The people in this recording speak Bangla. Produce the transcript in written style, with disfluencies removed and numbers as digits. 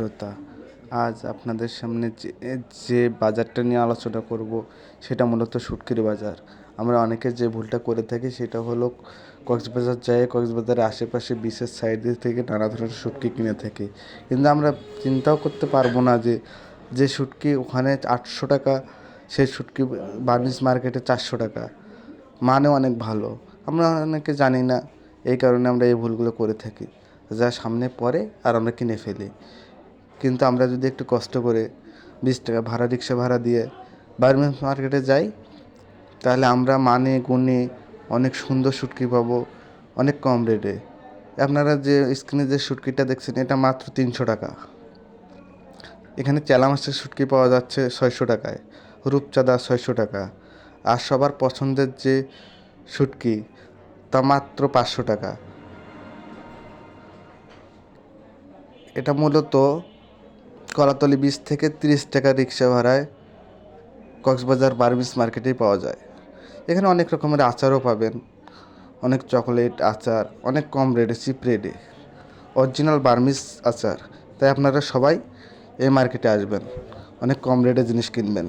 শ্রোতা, আজ আপনাদের সামনে যে বাজারটা নিয়ে আলোচনা করব সেটা মূলত শুটকির বাজার। আমরা অনেকে যে ভুলটা করে থাকি সেটা হলো কক্সবাজার যেয়ে কক্সবাজারের আশেপাশে বিচের সাইড থেকে নানা ধরনের শুটকি কিনে থাকি, কিন্তু আমরা চিন্তাও করতে পারবো না যে শুটকি ওখানে 800 টাকা সেই শুটকি বার্মিজ মার্কেটে 400 টাকা, মানে অনেক ভালো। আমরা অনেকে জানি না, এই কারণে আমরা এই ভুলগুলো করে থাকি, যা সামনে পড়ে আর আমরা কিনে ফেলি। কিন্তু আমরা যদি একটু কষ্ট করে 20 টাকা ভাড়া, রিক্সা ভাড়া দিয়ে বার্মিজ মার্কেটে যাই, তাহলে আমরা মানে গুণে অনেক সুন্দর শুটকি পাবো অনেক কম রেটে। আপনারা যে স্ক্রিনে যে শুটকিটা দেখছেন এটা মাত্র 300 টাকা। এখানে চেলা মাছের শুটকি পাওয়া যাচ্ছে 600 টাকায়, রূপচাঁদা 600 টাকা, আর সবার পছন্দের যে শুটকি তা মাত্র 500 টাকা। এটা মূলত কলাতলি বীচ থেকে 30 টাকা রিক্সা ভাড়ায় কক্সবাজার বার্মিজ মার্কেটেই পাওয়া যায়। এখানে অনেক রকমের আচারও পাবেন, অনেক চকলেট আচার, অনেক কম রেটে, চিপ রেটে, অরিজিনাল বার্মিজ আচার। তাই আপনারা সবাই এই মার্কেটে আসবেন, অনেক কম রেটে জিনিস কিনবেন।